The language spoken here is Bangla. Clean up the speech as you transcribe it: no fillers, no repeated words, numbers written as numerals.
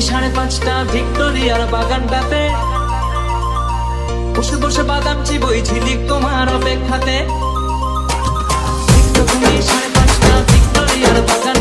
5:30 ভিক্টোরিয়ার বাগানটাতে বসে বসে বাদাম চিবই ঝিলিক তোমার অপেক্ষাতে। তুমি 5:30 ভিক্টোরিয়ার বাগান